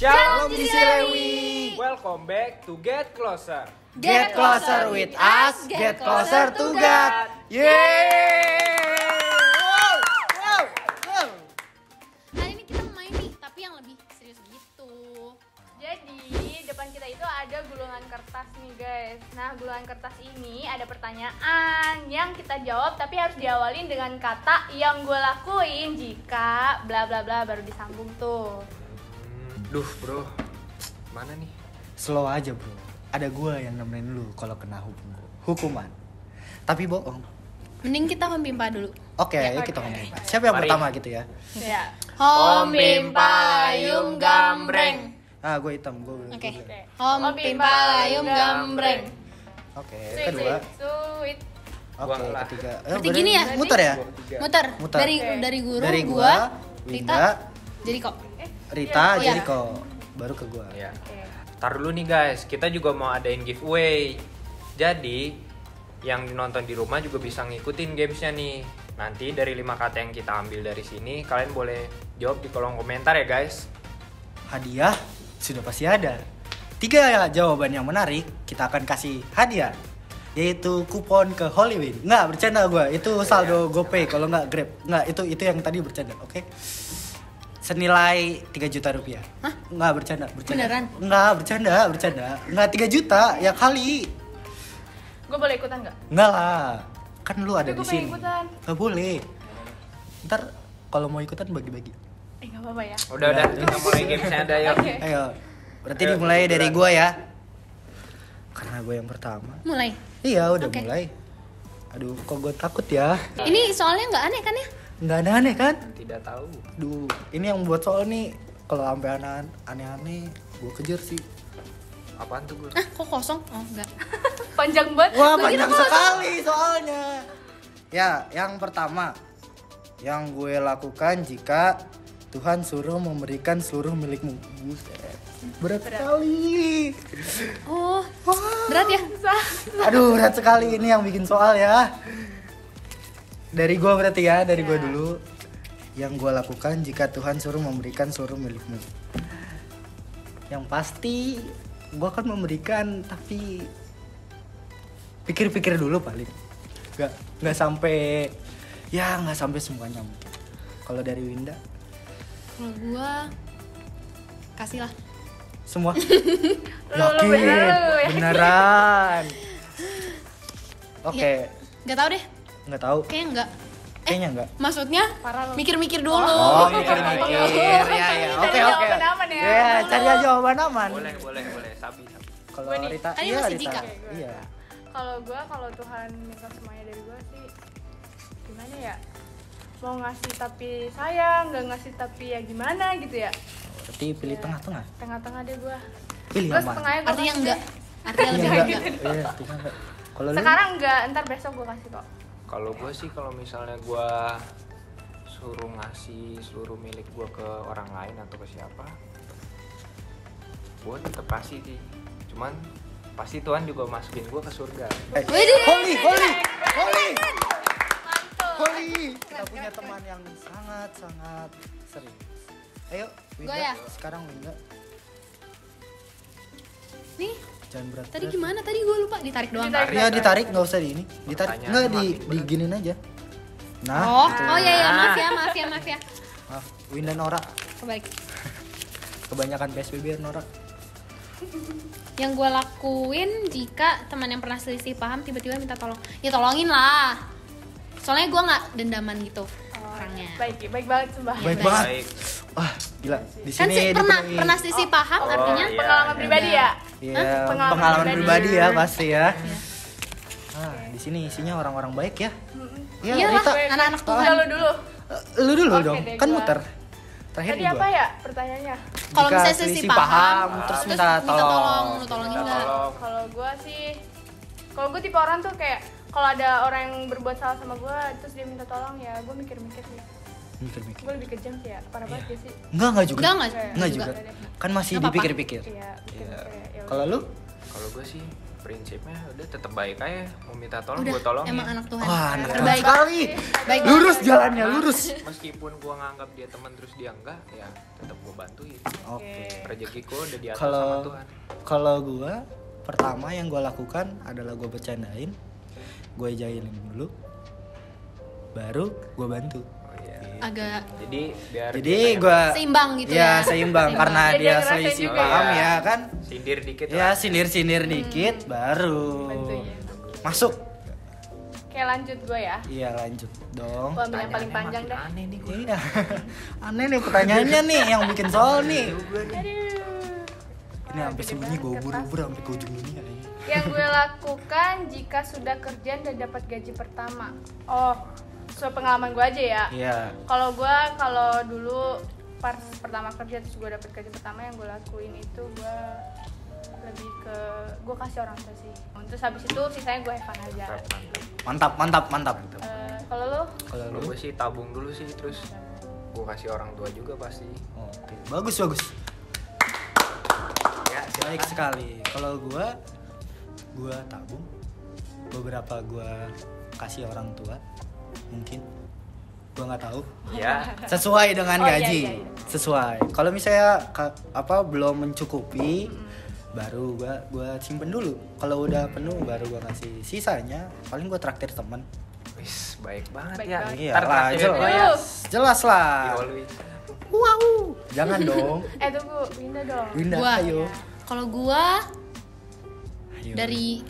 Shalom Disilewi. Welcome back to Get Closer. Get closer with us, get closer to God. Yeay! Wow. Hari ini kita main nih, tapi yang lebih serius gitu. Jadi depan kita itu ada gulungan kertas nih guys. Nah gulungan kertas ini ada pertanyaan yang kita jawab, tapi harus diawalin dengan kata yang gue lakuin jika bla bla bla baru disambung tuh. Duh bro, mana nih? Slow aja bro. Ada gua yang nemenin lu kalau kena hukuman. Tapi bohong. Mending kita mempimpa dulu. Oke, ayo kita ngomong. Siapa yang Mari. pertama gitu ya? Ya. Hom pimpa layum gambreng. Ah, gue hitam, gue. Oke. Hom pimpa layum gambreng. Oke, Sweet, kedua. sweet. Oke, Gua lah. ketiga. Berarti gini ya? Muter ya? Muter. Muter. Dari guru, Dari gua, gua, Rita, Winda, jadi kok. Rita, Iya. jadi kok baru ke gua. Ya. Oke. Tar dulu nih guys, kita juga mau adain giveaway. Jadi yang nonton di rumah juga bisa ngikutin gamesnya nih. Nanti dari 5 kata yang kita ambil dari sini, kalian boleh jawab di kolom komentar ya guys. Hadiah sudah pasti ada. 3 jawaban yang menarik, kita akan kasih hadiah. Yaitu kupon ke Hollywood. Nggak, bercanda gue. Itu saldo GoPay kalau nggak Grab. Nggak, itu yang tadi bercanda, oke? Senilai 3 juta rupiah. Hah? Nggak, bercanda. Beneran? Nggak, bercanda. Nggak 3 juta, ya kali. Gue boleh ikutan nggak? Nggak lah. Kan lu ada Tapi di gue pengen sini. ikutan. Nggak boleh. Ntar kalau mau ikutan bagi-bagi. Nggak apa-apa ya. Udah, kita mulai gamesnya ada yuk. Oke. Ayo. Berarti Ayo, dimulai dari kebetulan. gua ya. Karena gue yang pertama. Mulai. Iya, udah Oke. mulai. Aduh, kok gue takut ya. Ini soalnya nggak aneh kan ya? Nggak aneh-aneh kan? Tidak tahu. Aduh, ini yang buat soal nih. Kalau sampai aneh-aneh, gue kejar sih. Apaan tuh gue? Ah, kok kosong? Oh, enggak. Panjang banget. Wah, Gua banyak kira sekali soalnya. Ya, yang pertama. Yang gue lakukan jika Tuhan suruh memberikan seluruh milikmu. Buset. Berat sekali. Oh, berat ya? Aduh, berat sekali ini yang bikin soal ya. Dari gua berarti ya, dari gua dulu. Yang gua lakukan jika Tuhan suruh memberikan seluruh milikmu. Yang pasti gua akan memberikan, tapi pikir-pikir dulu paling. Nggak sampai, ya nggak sampai semuanya mungkin. Kalau dari Winda, Kalau gua kasih lah. semua. Lu Yakin, bener lu ya. beneran. Oke, Nggak tahu deh. nggak tahu. Kayaknya enggak. Kayaknya nggak. Maksudnya Parah lu. mikir-mikir dulu. Oh, mikir-mikir. Ya. Oke, Cari oke. jawaban aman ya. Ya, cari aja jawaban aman. Boleh. Sabi. Kalau Gue nih. Rita, Tadi iya masih Rita. Jika. Iya. Kalau Tuhan minta semuanya dari gue sih gimana ya? Mau ngasih tapi sayang, nggak ngasih tapi ya gimana gitu ya? Berarti pilih tengah-tengah. Tengah-tengah deh gue. Pilih Gue aman. setengahnya gue Artinya kasih enggak. deh. Artinya Iya, lebih enggak. enggak. Iya, tengah enggak. Kalau lu Sekarang enggak, ntar besok gue kasih kok. Kalau gue sih, kalau misalnya gue suruh ngasih seluruh milik gue ke orang lain atau ke siapa, gue tetap kasih sih. Cuman pasti Tuhan juga masukin gue ke surga. Widih. Holy. Mantul. Holy. Kita punya teman yang sangat serius. Ayo, Winda. Gua ya? Sekarang Winda. Nih, Jangan berat. tadi gimana? Tadi gua lupa ditarik doang. Ditarik. Iya, ditarik, enggak usah di ini. Ditarik. Pertanyaan Enggak makin berat. diginin aja. Nah, Oh, gitu. oh iya maaf ya. Maaf, Winda Nora. Kebalik. Kebanyakan PSBB Nora. Yang gue lakuin jika teman yang pernah selisih paham tiba-tiba minta tolong, ya tolongin lah. Soalnya gue nggak dendaman gitu orangnya. Baik banget sumpah. Baik Baik. banget. Baik. Wah, gila. Di Kan sini sih pernah dipenuhi. selisih paham artinya iya. Pengalaman pribadi ya? Iya, Hah? Pengalaman pengalaman pribadi. pribadi ya pasti ya. Iya. Nah, di sini isinya orang-orang baik ya. Iya, Iyalah, Rita. anak-anak Tuhan. Udah lu dulu. Lu dulu Oke dong. deh, Kan gua. muter. Terakhir Tadi di gua. apa ya pertanyaannya? Kalau Jika misalnya selisih paham, terus minta tolong. lu tolongin Minta nggak? tolong. Kalau gue sih, kalau gue tipe orang tuh kayak kalau ada orang yang berbuat salah sama gue terus dia minta tolong ya gue mikir-mikir sih. Mikir-mikir. Gue lebih kejam sih ya, parah banget gak sih? Enggak juga. Enggak Enggak juga. juga. Kan masih Nggak apa-apa. dipikir-pikir. Iya, mikir-mikir ya. Kalau lu? Kalau gue sih prinsipnya udah tetap baik aja, mau minta tolong Udah, gue tolongin. emang anak Tuhan. Wah, anak Terbaik. sekali. Baik Lurus banget. jalannya, lurus. Meskipun gue nganggap dia teman terus dia enggak, ya tetap gue bantuin. Oke. Rezekiku udah diatur Kalau sama Tuhan. kalau gua pertama yang gua lakukan adalah gua bercandain, gua jailin dulu, baru gua bantu. Oh, iya. Agak Jadi biar Jadi dia kayak gua seimbang gitu ya ya. seimbang karena Biar dia dia ngerasain selisih juga paham ya. ya kan. sindir dikit Ya lah. sindir-sindir dikit baru Bantuin. masuk. Oke, lanjut gue ya. Iya lanjut dong. Gue ambil yang paling Pertanyaannya panjang dah. makin aneh nih gue. Iya. Aneh nih pertanyaannya nih yang bikin soal nih. Aduh. Ini sampai sembunyi gue ubur-ubur sampai ke ujung dunia ini. Yang gue lakukan jika sudah kerja dan dapat gaji pertama. Oh, sesuai pengalaman gue aja ya. Iya. Kalau dulu pas pertama kerja terus gue dapet gaji pertama, yang gue lakuin itu gue lebih ke gue kasih orang tua sih. Terus habis itu sisanya gue have fun aja. Mantap, mantap, mantap. Kalau lo? Kalau Kalau lu gue sih tabung dulu sih, terus gue kasih orang tua juga pasti. oke. Bagus, bagus. Ya, Baik sekali. Kalau gua tabung. Beberapa gua kasih orang tua. Mungkin gua nggak tahu. ya. Sesuai dengan Oh, iya, gaji. iya, iya. Sesuai. Kalau misalnya belum mencukupi, baru gua simpen dulu. Kalau udah penuh baru gua kasih. Sisanya paling gua traktir teman. Wis, baik banget Baik ya. banget. Iya Ntar lah, traktirin gue ya. jelas. Jelas Di lah. always. Wow. Jangan dong. Tunggu, Winda dong. Winda, Gua. ayo. Kalau gua Ayo. dari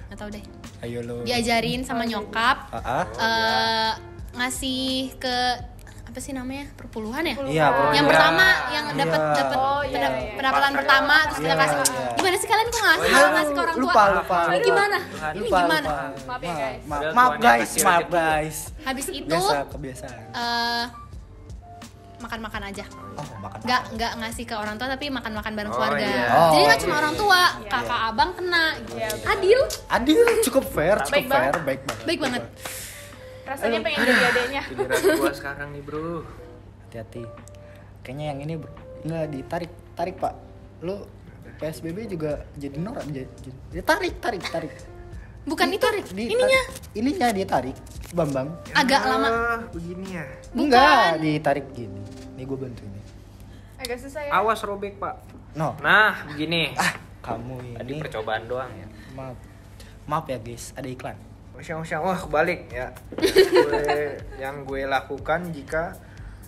nggak tahu deh, Ayo lo. diajarin sama nyokap Ah, ah. ngasih ke apa sih namanya, perpuluhan ya? Iya, Yang Iya. pertama yang Iya. dapat Oh, iya, iya. pendapatan pertama terus kita Iya, kasih. iya. Gimana sih kalian kok ngasih Aduh, ngasih ke orang tua? lupa. Ini gimana? Tuhan. Ini Lupa, gimana? lupa. Maaf ya, guys. Maaf, Padahal maaf Tuhan yang guys, kasih maaf rezeki. guys. Habis itu Biasa kebiasaan. makan-makan aja. Oh, makan. Nggak ngasih ke orang tua tapi makan-makan bareng Oh, keluarga. iya. Jadi Oh, nggak cuma iya, orang tua, iya. kakak abang kena. Iya, betul. Adil, Adil, cukup fair, cukup Baik fair, banget. baik banget. baik banget. Rasanya pengen jadi adeknya. Giliran gue sekarang nih bro. Hati-hati. Kayaknya yang ini nggak tarik Pak. Lu PSBB juga jadi norak tarik. Bukan itu, ininya ditarik, Bambang. agak lama. Begini ya. Enggak, ditarik gini. Nih gue bantu ini. Agak susah ya. Awas robek pak. No. Nah begini. Kamu Tadi ini percobaan doang ya. maaf ya guys, ada iklan. Wah kebalik ya. Yang gue lakukan jika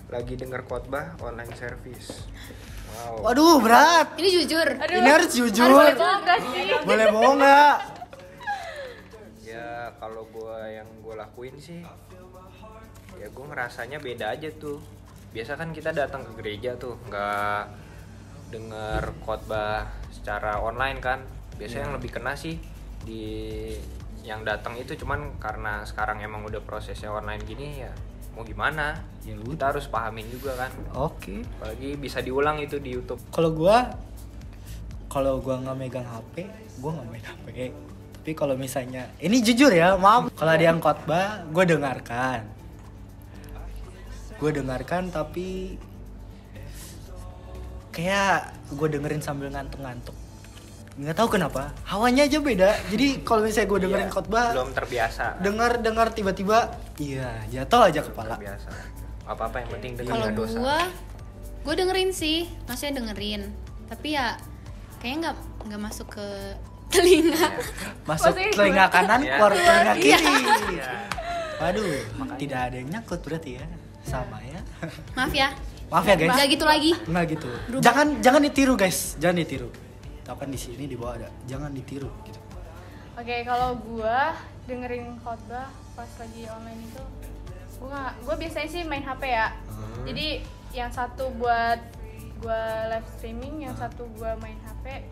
lagi denger khotbah online service. Wow. Waduh, berat. Ini jujur. Aduh. Ini harus jujur. Harus juga sih. Boleh bohong nggak? Ya kalau yang gue lakuin sih, ya gue ngerasanya beda aja tuh. Biasa kan kita datang ke gereja tuh, nggak denger khotbah secara online kan. Biasanya yang lebih kena sih di yang datang itu, cuman karena sekarang emang udah prosesnya online gini ya mau gimana, Ya kita harus pahamin juga kan. Oke. Apalagi bisa diulang itu di YouTube. Kalau gua nggak megang HP, gua nggak megang HP. Tapi kalau misalnya, ini jujur ya, maaf. Kalau ada yang khotbah, gua dengarkan, tapi kayak gua dengerin sambil ngantuk-ngantuk. Nggak tahu kenapa, hawanya aja beda. Jadi kalau misalnya gua dengerin Iya, khotbah, belum terbiasa. dengar tiba-tiba, iya jatuh aja kepala. Terbiasa. Apa yang penting denger Kalau nggak dosa. gue dengerin sih, maksudnya dengerin. Tapi ya kayaknya nggak masuk ke telinga. Masuk Maksudnya telinga gimana? kanan, Iya. keluar telinga kiri. Iya. Waduh, tidak ada yang nyangkut berarti ya, sama ya. Maaf ya, Maaf ya guys. nggak gitu lagi. Nggak gitu. Berubah. Jangan ditiru guys, jangan ditiru. Tahu kan di sini di bawah ada, jangan ditiru gitu. Oke, kalau gua dengerin khotbah pas lagi online itu, gua biasanya sih main HP ya. Jadi yang satu buat gua live streaming, yang satu gua main HP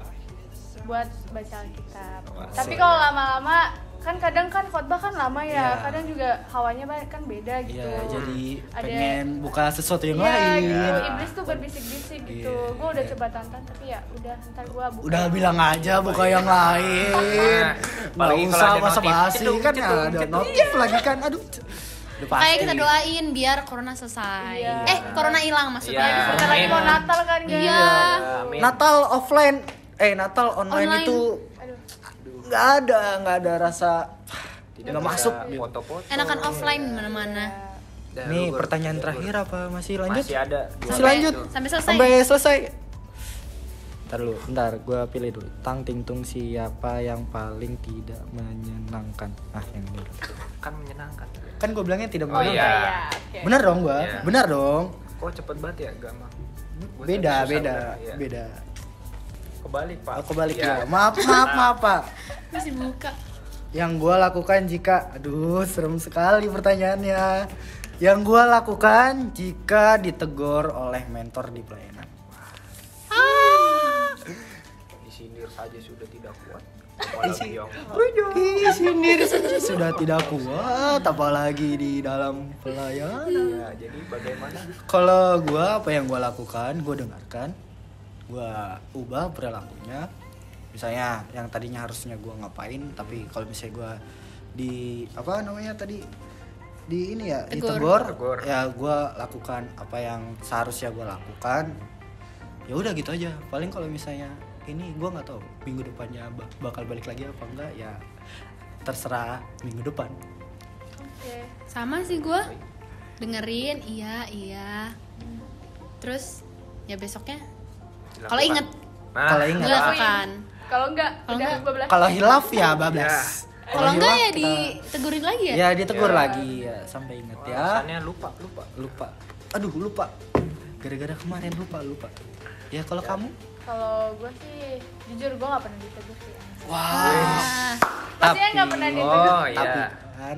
buat baca Alkitab. Wah, Tapi asik kalau ya. lama-lama kan kadang kan khotbah kan lama ya, Iya. kadang juga hawanya kan beda gitu. Iya, jadi Ada- pengen buka sesuatu yang Iya, lain. gitu. Iblis tuh berbisik-bisik gitu. Iya. Gua udah coba tonton tapi ya udah ntar gua buka. Udah bilang aja buka yang lain. Nggak Apalagi kalau usah ada masa notif. basi Cetung, kan ya, cetung, ada cetung. notif lagi kan. Aduh. Udah pasti. Kayak kita doain biar corona selesai. Iya. Corona hilang maksudnya. Iya. Bentar lagi mau Natal kan guys. Iya. Amin. Natal offline, Natal online, Online. itu Aduh. nggak ada rasa Tidak nggak bisa masuk. foto-foto. Enakan offline mana-mana. Dah, Nih lu pertanyaan gur. terakhir apa masih lanjut? Masih ada. Masih lanjut. Sampai selesai. Sampai selesai. Bentar, gue pilih dulu. Tang ting tung, siapa yang paling tidak menyenangkan? Yang ini. Kan menyenangkan. Kan gue bilangnya tidak Oh, menyenangkan. iya. Iya, oke. Benar dong gue, Iya. benar dong. Kok cepet banget ya gampang. Gua Beda, tadi susah beda, bener, iya. beda. Kebalik pak. Aku balik Iya. ya. Maaf Pak. Masih buka. Yang gue lakukan jika, aduh serem sekali pertanyaannya. Yang gue lakukan jika ditegur oleh mentor di pelayanan. Disindir saja sudah tidak kuat. Apalagi yang Sendiri saja sudah tidak kuat, apalagi di dalam pelayanan. ya, jadi bagaimana? Kalau gue apa yang gue lakukan, gue dengarkan, gue ubah perilakunya. Misalnya yang tadinya harusnya gue ngapain, tapi kalau misalnya gue di apa namanya tadi di ini ya Tegur. Tegur. ya gue lakukan apa yang seharusnya gue lakukan. Ya udah gitu aja. Paling kalau misalnya ini gue nggak tahu minggu depannya bakal balik lagi apa enggak, ya terserah minggu depan. Oke. Sama sih gue. Dengerin, iya. Terus ya besoknya Dilakukan. kalau inget Nah, Kalau ingat. dilakukan. Kalau enggak, Kalau udah enggak. bablas. Kalau hilaf ya bablas. Kalau enggak ya hilaf, kita- ditegurin lagi ya. ya ditegur Ya. lagi ya sampai inget ya. alasannya lupa. Lupa gara-gara kemarin lupa ya. Kalau kamu Kalau gue sih jujur gue nggak pernah ditegur sih. Ah, Maksudnya nggak pernah ditegur. Oh tapi iya. kan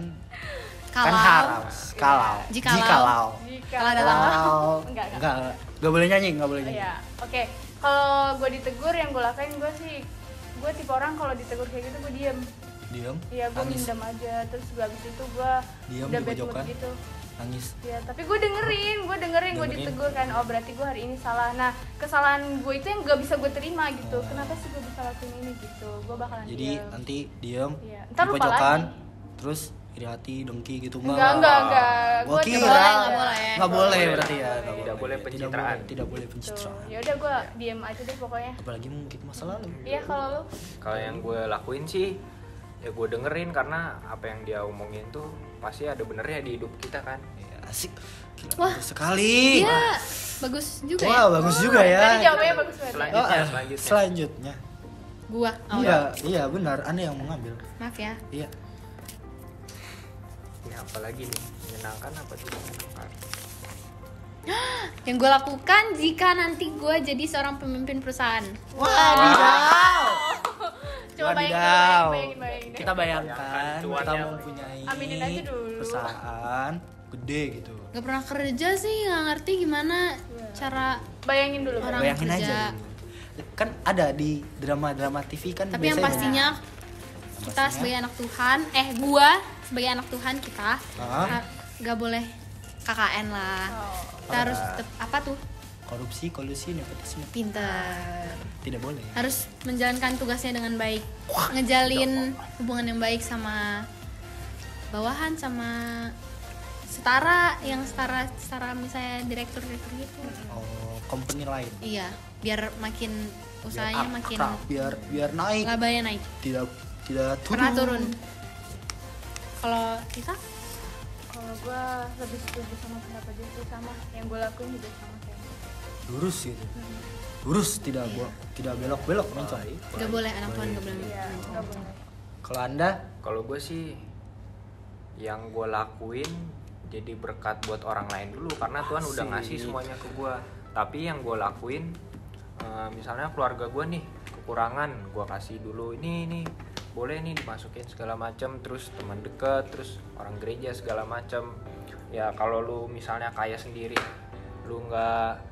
kalau harus kalau Jikalau. Kalau ada nggak boleh nyanyi, nggak boleh nyanyi. Iya, oke. Kalau gue ditegur yang gue lakuin gue sih, gue tipe orang kalau ditegur kayak gitu gue diem. Diam, Iya, gue nangis, mindam aja. Terus gue abis itu gue Diam udah di bad mood pojokan. gitu. nangis. Iya, tapi gue dengerin, gue Dengerin. ditegur kan. Oh berarti gue hari ini salah. Nah kesalahan gue itu yang gak bisa gue terima gitu. Kenapa sih gue bisa lakuin ini gitu? Gue bakalan Jadi diem. nanti diam Iya. di Ntar lupa pojokan, lagi. terus iri hati, dengki gitu Enggak. Gua Gue kira nggak boleh. berarti ya. Tidak boleh pencitraan. Tidak boleh pencitraan. Ya udah gue diem aja deh pokoknya. Apalagi mungkin masa lalu. Iya kalau lu Kalau yang gue lakuin sih ya gue dengerin, karena apa yang dia omongin tuh pasti ada benernya di hidup kita kan. Ya, asik. Gila, Wah. bagus sekali. Iya, bagus juga ya. Wah, bagus juga ya. tadi jawabannya bagus banget. Selanjutnya. Selanjutnya. Gua. Oh, Iya benar. Anda yang mengambil. maaf ya. Iya. Ini apa lagi nih? Menyenangkan apa tidak menyenangkan? Yang gue lakukan jika nanti gue jadi seorang pemimpin perusahaan. Coba Wadidaw. bayangin deh. Kita bayangkan Bayangkan kita cuannya. mempunyai Aminin aja dulu. perusahaan gede gitu. Gak pernah kerja sih, nggak ngerti gimana cara. Bayangin dulu. Orang Bayangin kerja. aja dulu. Kan ada di drama-drama TV kan Tapi yang biasanya. pastinya kita pastinya. sebagai anak Tuhan, gua sebagai anak Tuhan kita Ah. gak boleh KKN lah. Oh. Kita harus tetap apa tuh? korupsi, kolusi, nepotisme Pinter. tidak boleh. Harus menjalankan tugasnya dengan baik, ngejalin hubungan yang baik sama bawahan, sama setara, yang setara misalnya direktur gitu. Oh, company lain. Iya, biar makin usahanya Biar makin akrab, biar naik, labanya naik, tidak pernah turun. Kalau kita Kalau gue lebih setuju sama pendapat dia sih, sama yang gue lakuin juga sama kayak lu. lurus gitu. Lurus, tidak tidak belok-belok mencong. gak boleh, anak Tuhan gak boleh. Iya, nggak boleh. Kalau Anda Kalau gue sih yang gue lakuin jadi berkat buat orang lain dulu, karena Tuhan udah ngasih semuanya ke gue. Tapi yang gue lakuin misalnya keluarga gue nih kekurangan, gue kasih dulu ini boleh nih dimasukin segala macam, terus teman dekat, terus orang gereja segala macam. Ya kalau lu misalnya kaya sendiri, lu nggak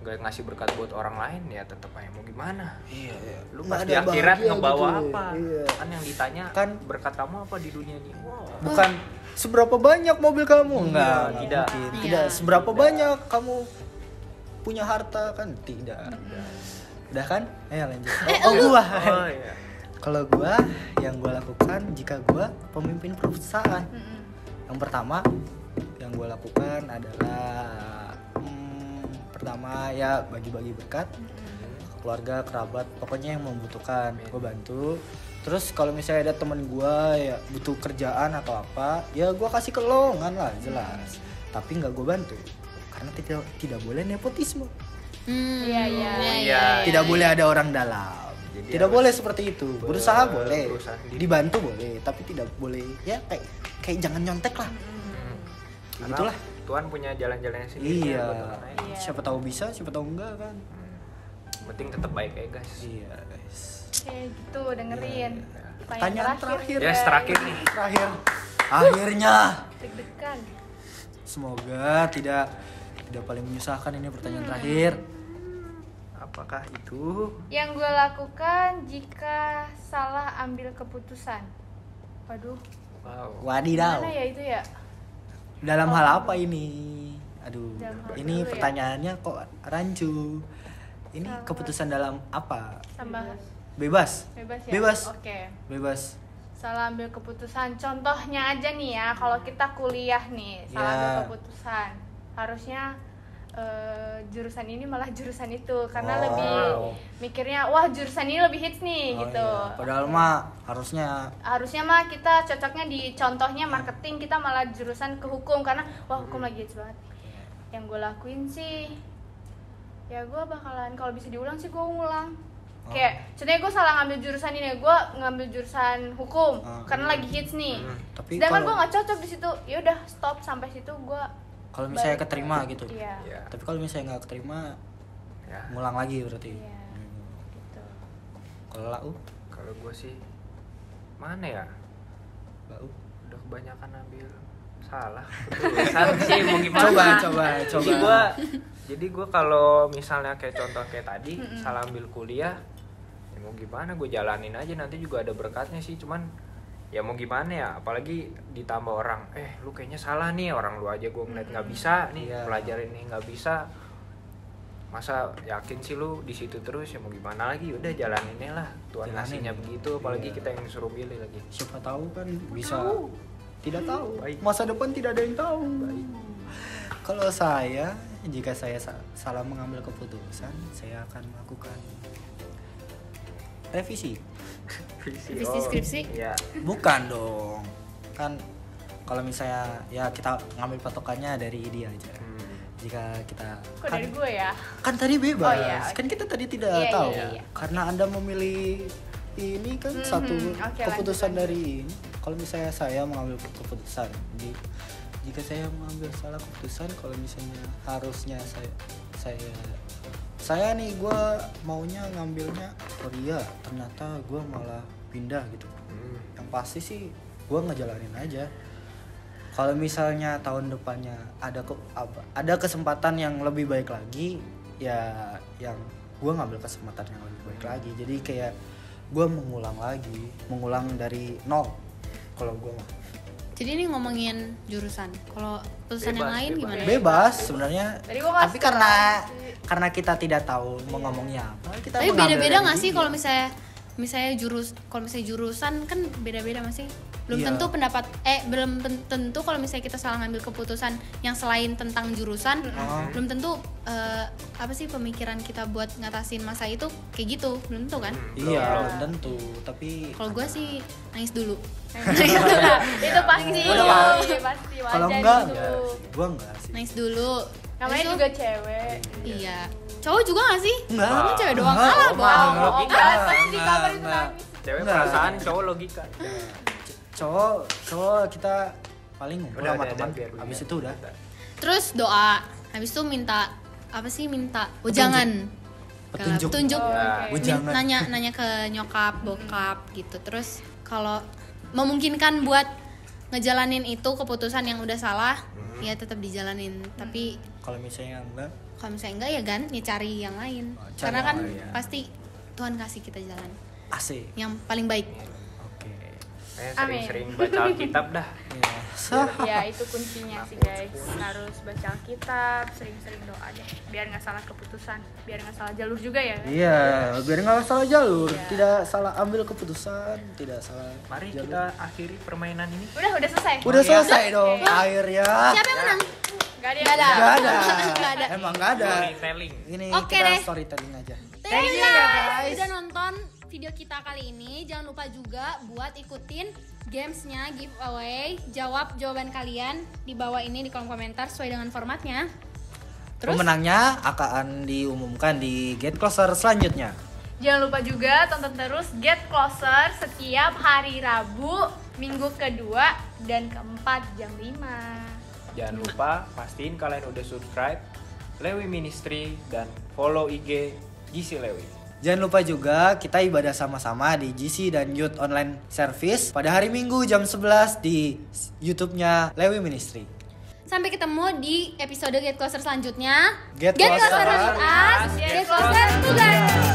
ngasih berkat buat orang lain, ya tetap aja mau gimana. iya. Lu Nggak pas di ada akhirat bahagia ngebawa gitu. apa? Iya. Kan yang ditanya Kan berkat kamu apa di dunia ini? Wow. bukan seberapa banyak mobil kamu, enggak, tidak. mungkin. Iya. Tidak seberapa banyak kamu punya harta, kan tidak. Udah kan? Ayo lanjut. Gua. Oh iya. Kalau gua yang gua lakukan jika gua pemimpin perusahaan. Yang pertama yang gua lakukan adalah pertama ya, bagi-bagi berkat ke keluarga, kerabat, pokoknya yang membutuhkan. Gua bantu. Yang kedua, gua kasih Terus kalau misalnya ada teman gua ya butuh kerjaan atau apa, ya gua kasih kelowongan lah jelas. Tapi nggak gua bantu karena tidak boleh nepotisme. Iya. Iya. Tidak boleh ada orang dalam. Jadi Tidak harus boleh seperti itu. Berusaha boleh, berusaha sendiri. dibantu boleh, tapi tidak boleh ya kayak jangan nyontek lah. Karena Gitulah. Tuhan punya jalan-jalannya sendiri. Iya. kan, buat orang lain. Iya. Siapa tahu bisa, siapa tahu enggak kan. Penting tetap baik ya guys. Iya, guys. Oke, gitu dengerin. Pertanyaan terakhir. Yes, guys. terakhir nih. Terakhir. Akhirnya. Deg-degan. Semoga tidak paling menyusahkan ini pertanyaan terakhir. Apakah itu? Yang gue lakukan jika salah ambil keputusan. Waduh, Wow. Wadidaw. mana ya itu ya? Dalam hal apa ini? Aduh, Dalam hal ini dulu ya. pertanyaannya kok rancu. Ini Salah. keputusan dalam apa? Tambah Bebas. bebas ya? Bebas. Oke. Bebas. Salah ambil keputusan. Contohnya aja nih ya, kalau kita kuliah nih, salah Ya. ambil keputusan. Harusnya jurusan ini malah jurusan itu karena Oh. lebih mikirnya wah jurusan ini lebih hits nih Oh, gitu. iya. Padahal mah harusnya Mah kita cocoknya di contohnya marketing, kita malah jurusan ke hukum karena wah hukum lagi hits banget. Yang gue lakuin sih ya gue bakalan kalau bisa diulang sih gue ngulang. Kayak contohnya gue salah ngambil jurusan ini, gue ngambil jurusan hukum karena lagi hits nih. Tapi Sedangkan kalau- gue nggak cocok di situ, ya udah stop sampai situ gue. kalau misalnya balik. keterima gitu. Iya. Ya. Tapi kalau misalnya nggak keterima, Ya. ngulang lagi berarti. Iya. Gitu. Kalau lau, Kalau gue sih mana ya? lau. Udah kebanyakan ambil salah. Keputusan sih mau gimana? Coba. Jadi gue kalau misalnya kayak contoh kayak tadi salah ambil kuliah, ya mau gimana? Gue jalanin aja, nanti juga ada berkatnya sih. Cuman ya mau gimana ya? Apalagi ditambah orang, lu kayaknya salah nih, orang lu aja gue ngeliat nggak bisa nih, Iya. pelajarin nih nggak bisa. Masa yakin sih lu di situ terus, ya mau gimana lagi? Udah jalaninnya lah. Tuhan Jalanin. ngasihnya begitu, apalagi Iya. kita yang disuruh milih lagi. Siapa tahu kan bisa. Tidak tahu. Baik. Masa depan tidak ada yang tahu. Kalau saya, jika saya salah mengambil keputusan, saya akan melakukan revisi. Revisi skripsi? Iya. Bukan dong. Kan kalau misalnya ya kita ngambil patokannya dari dia aja. Jika kita Kok dari gue ya? kan tadi bebas. Oh, iya, oke. Kan kita tadi tidak Iya, tahu. iya. Karena Anda memilih ini kan satu oke, keputusan lanjut. dari ini. Kalau misalnya saya mengambil keputusan jika saya mengambil salah keputusan, kalau misalnya harusnya saya nih gue maunya ngambilnya Korea, ternyata gue malah pindah gitu. Yang pasti sih gue ngejalanin aja. Kalau misalnya tahun depannya ada kesempatan yang lebih baik lagi, ya yang gue ngambil kesempatan yang lebih baik lagi. Jadi kayak gue mengulang dari nol. Kalau gue mah Jadi ini ngomongin jurusan. Kalau keputusan yang Bebas, lain bebas. gimana? bebas sebenarnya. Tadi gua ngasih Tapi tahu karena kita tidak tahu mau ngomongnya apa, kita Tapi mengambil beda-beda dari nggak sih dia. kalau misalnya jurusan kan beda-beda masih. Belum Iya. tentu belum tentu kalau misalnya kita salah ngambil keputusan yang selain tentang jurusan, belum tentu apa sih pemikiran kita buat ngatasin masa itu kayak gitu, belum tentu kan? Iya, Belum. belum tentu. Tapi Kalau gue sih nangis dulu. Itu pasti. Udah Pasti kalau wajar enggak, itu. gue enggak sih. Nangis dulu. Namanya Habis itu- juga cewek. Iya. Cowok juga gak sih? Enggak. Emang cewek doang. Enggak. Salah, Enggak. bohong. Logika. Pasti di kamar itu Enggak. nangis. Cewek Enggak. perasaan, cowok logika. Cowok kita paling ngumpul Udah, sama udah, teman. biar Habis biar. itu udah. Terus doa. Habis itu minta apa sih? Minta ujangan. Petunjuk. Petunjuk. Oh, Ya. oke. Ujangan. Nanya ke nyokap, bokap gitu. Terus kalau memungkinkan buat ngejalanin itu keputusan yang udah salah, ya tetap dijalanin. Tapi Kalau misalnya enggak, kalau misalnya enggak ya kan, ya cari yang lain. Cari Karena yang kan lain, ya. pasti Tuhan kasih kita jalan AC. yang paling baik. Oke. Sering-sering baca Alkitab dah. Ya. Sah. Ya itu kuncinya sih guys, harus baca Alkitab, sering-sering doa deh, biar nggak salah keputusan, biar nggak salah jalur juga ya. Iya, biar nggak salah jalur, Iya. tidak salah ambil keputusan, tidak salah. Mari jalur. kita akhiri permainan ini. Udah selesai. Udah selesai dong, Oke. akhirnya. Siapa yang menang? Gak ada. Nggak ada. Nggak ada. Nggak ada. Emang nggak ada. Storytelling. Ini Oke kita deh. storytelling aja. Thank you guys udah nonton video kita kali ini. Jangan lupa juga buat ikutin gamesnya, giveaway. Jawab jawaban kalian di bawah ini di kolom komentar sesuai dengan formatnya. Terus Pemenangnya akan diumumkan di Get Closer selanjutnya. Jangan lupa juga tonton terus Get Closer setiap hari Rabu, minggu kedua dan keempat jam 5. Jangan lupa pastiin kalian udah subscribe Lewi Ministry dan follow IG GC Lewi. Jangan lupa juga kita ibadah sama-sama di GC dan Youth Online Service pada hari Minggu jam 11 di YouTube-nya Lewi Ministry. sampai ketemu di episode Get Closer selanjutnya. Get Closer Closer with us, Get Closer together.